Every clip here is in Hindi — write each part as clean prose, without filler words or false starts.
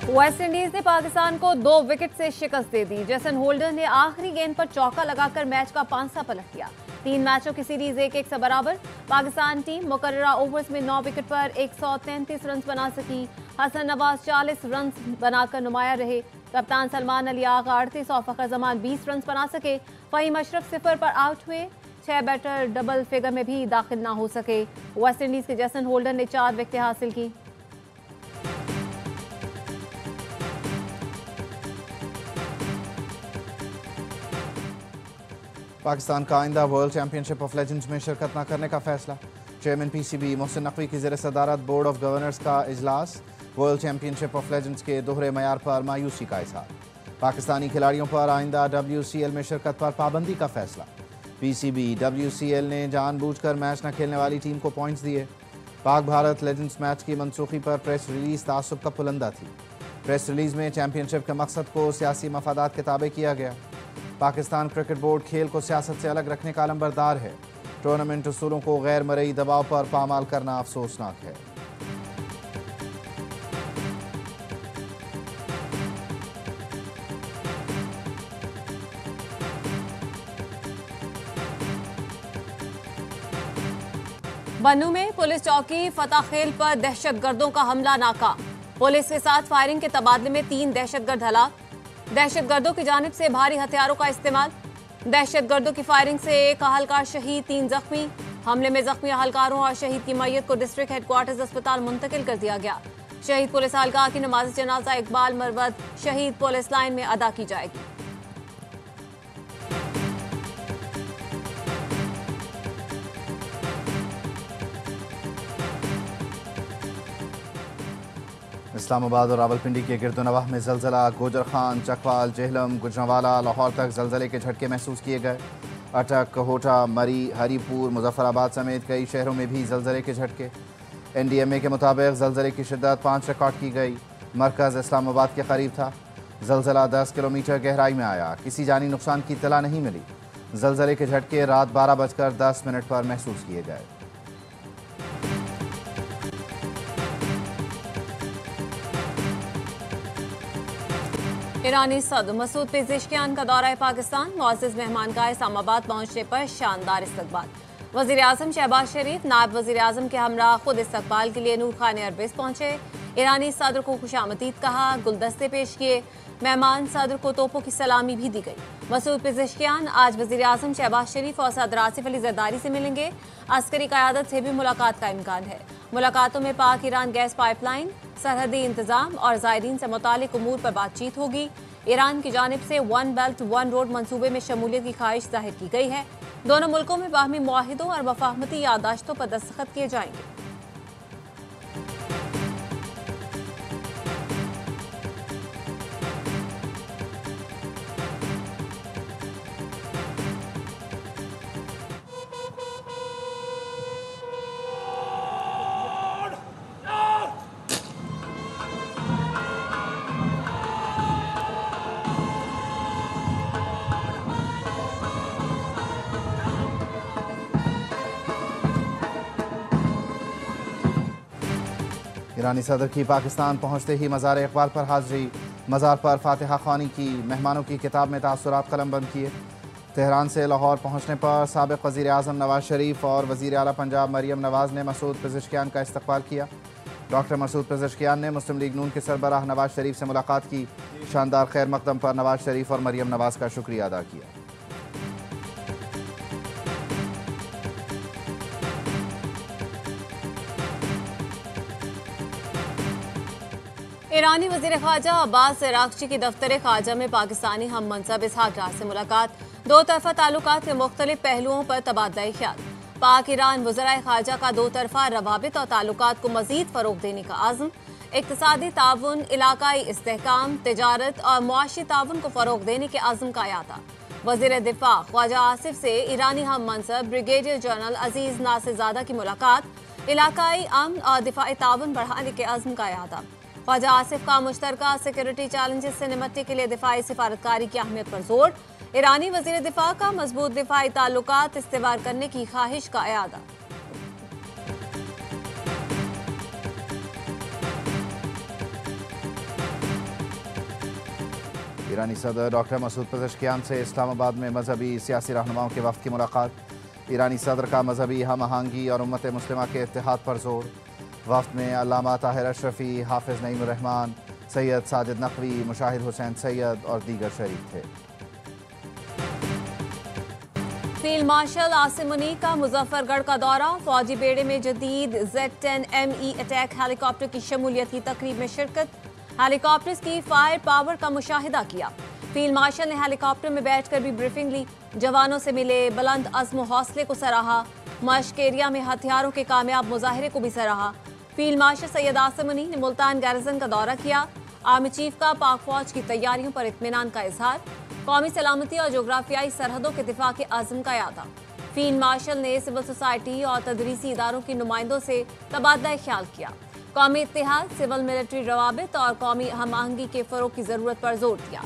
वेस्ट इंडीज ने पाकिस्तान को 2 विकेट से शिकस्त दे दी। जेसन होल्डर ने आखिरी गेंद पर चौका लगाकर मैच का पांसा पलट दिया। 3 मैचों की सीरीज 1-1 से बराबर। पाकिस्तान टीम मुकर्ररा ओवर्स में 9 विकेट पर 133 रन बना सकी। हसन नवाज 40 रन बनाकर नुमाया रहे। कप्तान सलमान अली आगा 38 और फखर जमान 20 रन बना सके। फहीम अशरफ 0 पर आउट हुए। 6 बैटर डबल फिगर में भी दाखिल ना हो सके। वेस्ट इंडीज के जेसन होल्डर ने 4 विकेटें हासिल की। पाकिस्तान का आइंदा वर्ल्ड चैंपियनशिप ऑफ लेजेंड्स में शिरकत न करने का फैसला। चेयरमैन पीसीबी मोहसिन नकवी की ज़ेर सदारत बोर्ड ऑफ गवर्नर्स का इजलास। वर्ल्ड चैंपियनशिप ऑफ लेजेंड्स के दोहरे मयार पर मायूसी का इजहार। पाकिस्तानी खिलाड़ियों पर आइंदा WCL में शिरकत पर पाबंदी का फैसला। पीसीबी WCL ने जानबूझकर मैच न खेलने वाली टीम को पॉइंट्स दिए। पाक भारत लेजेंड्स मैच की मनसूखी पर प्रेस रिलीज तासुब का पुलंदा थी। प्रेस रिलीज में चैंपियनशिप के मकसद को सियासी मफादात के ताबे किया गया। पाकिस्तान क्रिकेट बोर्ड खेल को सियासत से अलग रखने का अलंबरदार है। टूर्नामेंट उसूलों को गैर मरई दबाव पर पामाल करना अफसोसनाक है। बन्नू में पुलिस चौकी फताखेल पर दहशतगर्दों का हमला नाकाम। पुलिस के साथ फायरिंग के तबादले में 3 दहशतगर्द हलाक। दहशतगर्दों की जानिब से भारी हथियारों का इस्तेमाल। दहशतगर्दों की फायरिंग से 1 अहलकार शहीद, 3 जख्मी। हमले में जख्मी अहलकारों और शहीद की मैयत को डिस्ट्रिक्ट हेडक्वार्टर्स अस्पताल मुंतकिल कर दिया गया। शहीद पुलिस अहलकार की नमाज जनाजा इकबाल मरवत शहीद पुलिस लाइन में अदा की जाएगी। इस्लामाबाद और रावलपिंडी के गिरदोनवाह में जलजला। गोजर खान, चकवाल, जेहलम, गुजरांवाला, लाहौर तक जलजले के झटके महसूस किए गए। अटक, कोहोटा, मरी, हरीपुर, मुजफ्फराबाद समेत कई शहरों में भी जलजले के झटके। NDMA के मुताबिक जलजले की शिद्दत 5 रिकॉर्ड की गई। मरकज़ इस्लामाबाद के करीब था। जलजला 10 किलोमीटर गहराई में आया। किसी जानी नुकसान की इत्तला नहीं मिली। जलजले के झटके रात 12:10 पर महसूस किए गए। ईरानी सदर मसूद पेज़ेश्कियान का दौरा पाकिस्तान। मुअज़्ज़ज़ मेहमान का इस्लामाबाद पहुंचने पर शानदार इस्तकबाल। वज़ीर आज़म शहबाज शरीफ नायब वज़ीर आज़म के हमरा खुद इस्तकबाल के लिए नूर खान एयरबेस पहुंचे। ईरानी सदर को खुशामदीद कहा, गुलदस्ते पेश किए। मेहमान सदर को तोपों की सलामी भी दी गई। मसूद पेज़ेश्कियान आज वज़ीर आज़म शहबाज शरीफ और सदर आसिफ अली ज़रदारी से मिलेंगे। अस्करी क़यादत से भी मुलाकात का इम्कान है। मुलाकातों में पाक ईरान गैस पाइपलाइन, सरहदी इंतजाम और ज़ायरीन से मुतालिक उमूर पर बातचीत होगी। ईरान की जानिब से 1 बेल्ट 1 रोड मंसूबे में शमूलियत की ख्वाहिश जाहिर की गई है। दोनों मुल्कों में बाहमी मुआहिदों और वफाहमती यादाश्तों पर दस्तखत किए जाएंगे। ईरानी सदर की पाकिस्तान पहुंचते ही मज़ार इकबाल पर हाज़री। मज़ार पर फातिहा ख़्वानी की। मेहमानों की किताब में तासुरात कलमबंद किए। तेहरान से लाहौर पहुंचने पर साबिक़ वज़ीर आज़म नवाज शरीफ और वज़ीर आला पंजाब मरियम नवाज़ ने मसूद पेज़ेश्कियान का इस्तकबाल किया। डॉक्टर मसूद पेज़ेश्कियान ने मुस्लिम लीग नून के सरबराह नवाज शरीफ से मुलाकात की। शानदार खैर मकदम पर नवाज शरीफ और मरियम नवाज़ का शुक्रिया अदा किया। ईरानी वज़ीर ख़ारजा अब्बास इराक़ची की दफ्तर ख़ारजा में पाकिस्तानी हम मनसब इसहाक डार से मुलाकात। 2 तरफ़ा ताल्लुकात के मुख्तलिफ पहलुओं पर तबादला ख्याल। पाक ईरान वज़राए ख़ारजा का 2 तरफ़ा रवाबित और ताल्लुकात को मज़ीद फ़रोग़ देने का आज़म। इक़्तिसादी ताउन, इलाकाई इस्तेहकाम, तिजारत और मुआशी ताउन को फ़रोग़ देने के आज़म का अयादा। वज़ीर दिफ़ा ख्वाजा आसिफ से ईरानी हम मनसब ब्रिगेडियर जनरल अजीज़ नासिरज़ादा की मुलाकात। इलाकाई अमन और दिफ़ाई ताउन बढ़ाने के आज़म का अयादा। ख्वाजा आसिफ का मुश्तरका सिक्योरिटी चैलेंजेस से निपटने के लिए दिफाई सिफारतकारी की अहमियत पर जोर। ईरानी वज़ीर दिफा का मजबूत दिफाई ताल्लुकात इस्तेवार करने की ख्वाहिश का अयादा। ईरानी सदर डॉक्टर मसूद पज़ेश्कियान से इस्लामाबाद में मजहबी सियासी रहनुमाओं के वफ़द की मुलाकात। ईरानी सदर का मजहबी हम आहंगी और उम्मत मुस्लिमा के इत्तेहाद पर जोर। वफ़द में अल्लामा ताहिर अशरफी, हाफिज़ नईमुर रहमान, सैयद साजिद नकवी, मुशाहिद हुसैन सैयद और दीगर शरीक थे। फील्ड मार्शल आसिम मुनीर का मुजफ्फरगढ़ का दौरा। फौजी बेड़े में जदीद Z-10ME अटैक हेलीकॉप्टर की शमूलियत की तकरीब में शिरकत। हेलीकॉप्टर्स की फायर पावर का मुशाहिदा किया। फील्ड मार्शल ने हेलीकॉप्टर में बैठकर भी ब्रीफिंग ली। जवानों से मिले, बुलंद अज़्म हौसले को सराहा। मश्क एरिया में हथियारों के कामयाब मुजाहिरे को भी सराहा। फील्ड मार्शल सैयद आसिम मुनीर ने मुल्तान गैरिजन का दौरा किया। आर्मी चीफ का पाक फौज की तैयारियों पर इत्मीनान का इजहार। कौमी सलामती और जोग्राफियाई सरहदों के दिफा के आज़म का यादा। फील्ड मार्शल ने सिविल सोसाइटी और तदरीसी इदारों के नुमाइंदों से तबादला ख्याल किया। कौमी इत्तेहाद, सिविल मिलिट्री रवाबित और कौमी हम आहंगी के फरोग की जरूरत पर जोर दिया।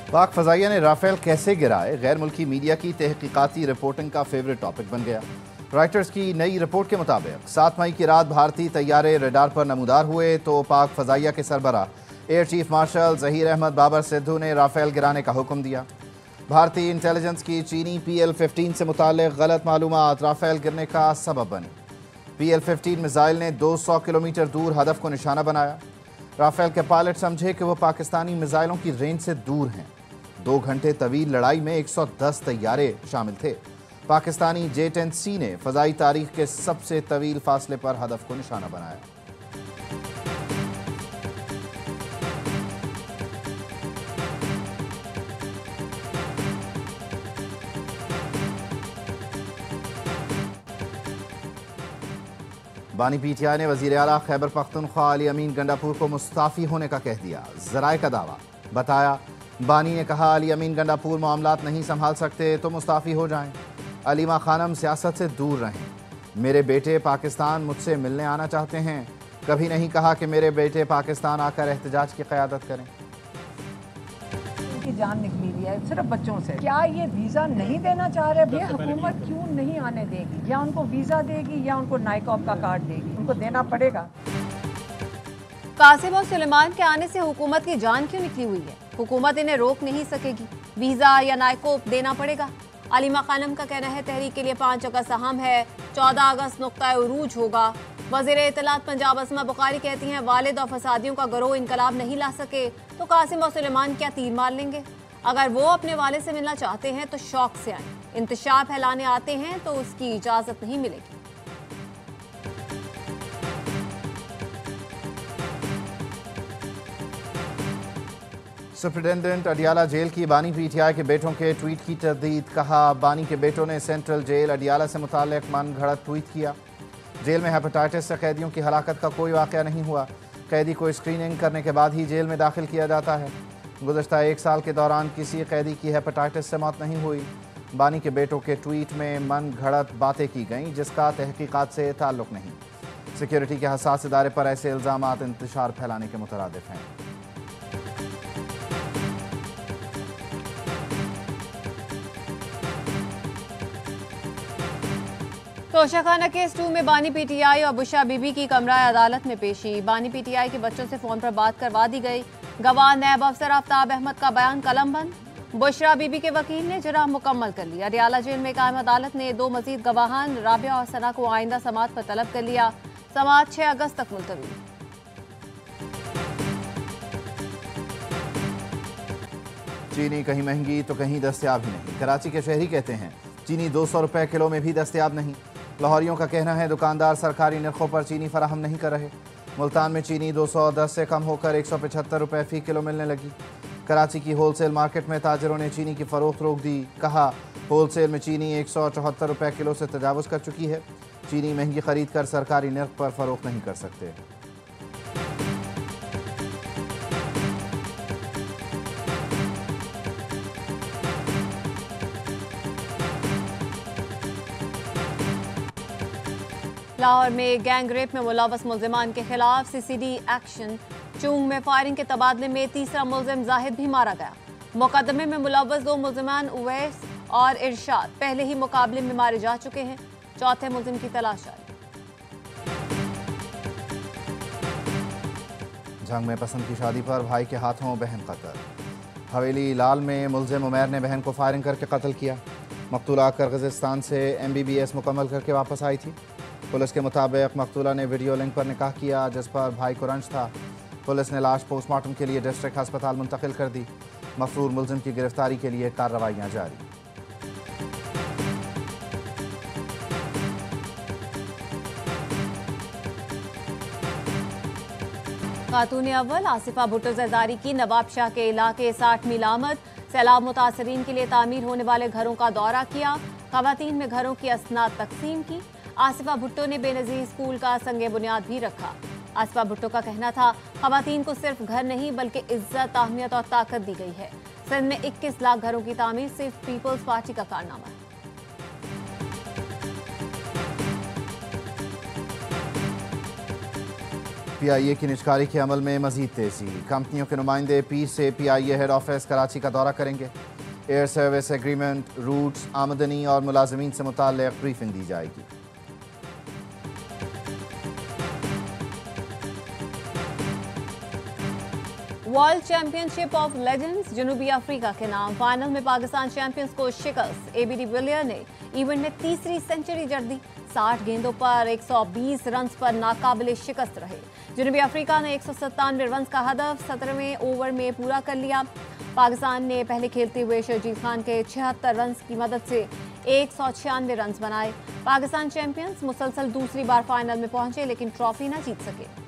पाक फ़ज़ाइया ने राफेल कैसे गिराए गैर मुल्की मीडिया की तहकीकाती रिपोर्टिंग का फेवरेट टॉपिक बन गया। रॉयटर्स की नई रिपोर्ट के मुताबिक 7 मई की रात भारतीय तैयारे रडार पर नमूदार हुए तो पाक फ़ज़ाइया के सरबराह air chief marshal Zaheer Ahmed Babar Sidhu ने राफेल गिराने का हुक्म दिया। भारतीय इंटेलिजेंस की चीनी PL-15 से मुताल्लिक़ गलत मालूमात राफेल गिरने का सबब बनी। PL-15 मिसाइल ने 200 किलोमीटर दूर हदफ को निशाना बनाया। राफेल के पायलट समझे कि वह पाकिस्तानी मिसाइलों की रेंज से दूर हैं। 2 घंटे तवील लड़ाई में 110 तैयारे शामिल थे। पाकिस्तानी J-10C ने फ़ज़ाई तारीख के सबसे तवील फासले पर हदफ को निशाना बनाया। बानी PTI ने वज़ीर आला खैबर पख्तूनख्वा अली अमीन गंडापुर को मुस्ताफ़ी होने का कह दिया। ज़राए का दावा। बताया, बानी ने कहा अली अमीन गंडापुर मामलात नहीं संभाल सकते तो मुस्ताफ़ी हो जाएं। अलीमा खानम सियासत से दूर रहें। मेरे बेटे पाकिस्तान मुझसे मिलने आना चाहते हैं। कभी नहीं कहा कि मेरे बेटे पाकिस्तान आकर एहतजाज की क़यादत करें। की जान निकली हुई है सिर्फ बच्चों से। क्या ये वीज़ा नहीं देना चाह रहे? ये हुकूमत क्यों नहीं आने देगी? या उनको वीज़ा देगी या उनको नाइकॉब का कार्ड देगी? उनको देना पड़ेगा। कासिम और सुलेमान के आने से हुकूमत की जान क्यों निकली हुई है? हुकूमत इन्हें रोक नहीं सकेगी। वीज़ा या नाइकोब देना पड़ेगा। अलीमा खानम का कहना है तहरीक के लिए 5 अगस्त अहम है, 14 अगस्त नुक्ता उरूज होगा। वज़ीर इत्तलात पंजाब असमा बुखारी कहती हैं वालिद और फसादियों का गिरोह इनकलाब नहीं ला सके तो कासिम और सुलेमान क्या तीर मार लेंगे? अगर वो अपने वालिद से मिलना चाहते हैं तो शौक से आए। इंतशार फैलाने आते हैं तो उसकी इजाज़त नहीं मिलेगी। सुप्रिटेंडेंट अडियाला जेल की बानी PTI के बेटों के ट्वीट की तरदीद। कहा, बानी के बेटों ने सेंट्रल जेल अडियाला से मुताल्लिक़ मन घड़त ट्वीट किया। जेल में हेपेटाइटिस से कैदियों की हलाकत का कोई वाक़या नहीं हुआ। कैदी को स्क्रीनिंग करने के बाद ही जेल में दाखिल किया जाता है। गुज़श्ता 1 साल के दौरान किसी कैदी की हेपेटाइटिस से मौत नहीं हुई। बानी के बेटों के ट्वीट में मन घड़त बातें की गईं जिसका तहकीकात से ताल्लुक़ नहीं। सिक्योरिटी के हसास इदारे पर ऐसे इल्ज़ामात इंतशार फैलाने के मुतरादिफ हैं। तोशाखाना केस 2 में बानी PTI और बुशरा बीबी की कमरा अदालत में पेशी। बानी PTI के बच्चों से फ़ोन पर बात करवा दी गई। गवाह नैब अफसर आफ्ताब अहमद का बयान कलमबंद। बुशरा बीबी के वकील ने जराह मुकम्मल कर ली। अडियाला जेल में कायम अदालत ने 2 मजीद गवाहान राबिया और सना को आइंदा समात पर तलब कर लिया। समात 6 अगस्त तक मुलतवी। चीनी कहीं महंगी तो कहीं दस्तयाब ही नहीं। कराची के शहरी कहते हैं चीनी 200 रुपए किलो में भी दस्तयाब नहीं। लाहौरियों का कहना है दुकानदार सरकारी नरखों पर चीनी फराहम नहीं कर रहे। मुल्तान में चीनी 210 से कम होकर 175 रुपए फ़ी किलो मिलने लगी। कराची की होलसेल मार्केट में ताजरों ने चीनी की फ़रोख्त रोक दी। कहा, होलसेल में चीनी 174 रुपए किलो से तजावुज़ कर चुकी है। चीनी महंगी खरीद कर सरकारी नर्ख पर फ़रोख्त नहीं कर सकते। लाहौर में गैंग रेप में मुलव्वस मुल्जिमान के खिलाफ CCD एक्शन। चूंग में फायरिंग के तबादले में तीसरा मुल्जिम जाहिद भी मारा गया। मुकदमे में मुलव्वस 2 मुलजिमान उवैस और इरशाद पहले ही मुकाबले में मारे जा चुके हैं। चौथे मुलजिम की तलाश जारी। जंग में पसंद की शादी पर भाई के हाथों बहन कत्ल। हवेली लाल में मुलजिम उमैर ने बहन को फायरिंग करके कत्ल किया। मकतूला किर्गिज़स्तान से MBBS मुकम्मल करके वापस आई थी। पुलिस के मुताबिक मकतूला ने वीडियो लिंक पर निकाह किया जिस पर भाई को रंज था। पुलिस ने लाश पोस्टमार्टम के लिए डिस्ट्रिक्ट अस्पताल मुंतकिल कर दी। मफरूर मुलजिम की गिरफ्तारी के लिए कार्रवाइयाँ जारी। खातून अव्वल आसिफा भुट्टो जरदारी की नवाब शाह के इलाके 60 मील आमद। सैलाब मुतासरीन के लिए तामीर होने वाले घरों का दौरा किया। खवातीन में घरों की असनाद तकसीम की। आसिफा भुट्टो ने बेनज़ीर स्कूल का संगे बुनियाद भी रखा। आसिफा भुट्टो का कहना था खवातीन को सिर्फ घर नहीं बल्कि इज्जत, अहमियत और ताकत दी गई है। सिंध में 21 लाख घरों की तामीर सिर्फ पीपल्स पार्टी का कारनामा है। PIA की निजकारी के अमल में मजीद तेजी। कंपनियों के नुमाइंदे पीर से PIA हेड ऑफिस कराची का दौरा करेंगे। एयर सर्विस एग्रीमेंट, रूट्स, आमदनी और मुलाजमीन से मुताल्लिक़ ब्रीफिंग दी जाएगी। वर्ल्ड चैंपियनशिप ऑफ लेजेंड्स जनूबी अफ्रीका के नाम। फाइनल में पाकिस्तान चैंपियंस को शिकस्त। ABD विलियर्स ने इवेंट में तीसरी सेंचुरी जड़ दी। 60 गेंदों पर 120 रन पर नाकाबिले शिकस्त रहे। जनूबी अफ्रीका ने 197 रन का हदफ 17वें ओवर में पूरा कर लिया। पाकिस्तान ने पहले खेलते हुए शर्जील खान के 76 रन की मदद से 196 रन बनाए। पाकिस्तान चैंपियंस मुसलसल दूसरी बार फाइनल में पहुंचे लेकिन ट्रॉफी न जीत सके।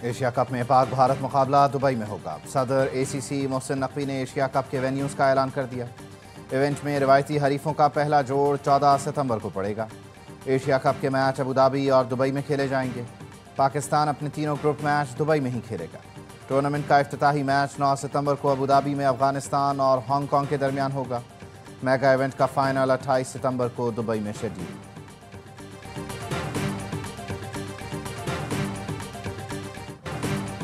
एशिया कप में पाक भारत मुकाबला दुबई में होगा। सदर ACC मोहसिन नकवी ने एशिया कप के वेन्यूज़ का ऐलान कर दिया। इवेंट में रिवायती हरीफों का पहला जोड़ 14 सितंबर को पड़ेगा। एशिया कप के मैच अबू धाबी और दुबई में खेले जाएंगे। पाकिस्तान अपने तीनों ग्रुप मैच दुबई में ही खेलेगा। टूर्नामेंट का इफ्तिताही मैच 9 सितंबर को अबू धाबी में अफगानिस्तान और हांगकांग के दरमियान होगा। मेगा इवेंट का फाइनल 28 सितंबर को दुबई में शेड्यूल।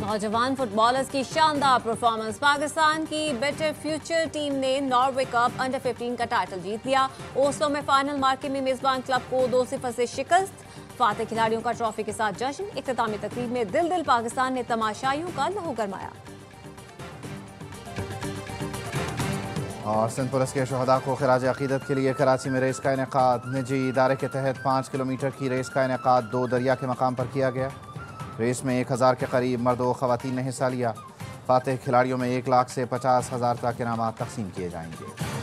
नौजवान फुटबॉलर्स की शानदार परफॉर्मेंस। पाकिस्तान की बेटर फ्यूचर टीम ने नॉर्वे कप अंडर 15 का टाइटल जीत लिया। ओस्लो में फाइनल मार्के में मेजबान क्लब को 2-0 से शिकस्त। फाते खिलाड़ियों का ट्रॉफी के साथ जश्न। इख्तितामी तकरीब में दिल पाकिस्तान ने तमाशाइयों का लहू गरमाया। और सिंध पुलिस के शहदा को खिराज अकीदत के लिए कराची में रेस का इनेकाद। निजी इदारे के तहत 5 किलोमीटर की रेस का इनेकाद 2 दरिया के मकाम पर किया गया। रेस में 1000 के करीब मर्द व खवातीन ने हिस्सा लिया। फातेह खिलाड़ियों में 1 लाख से 50,000 तक इनामात तकसीम किए जाएंगे।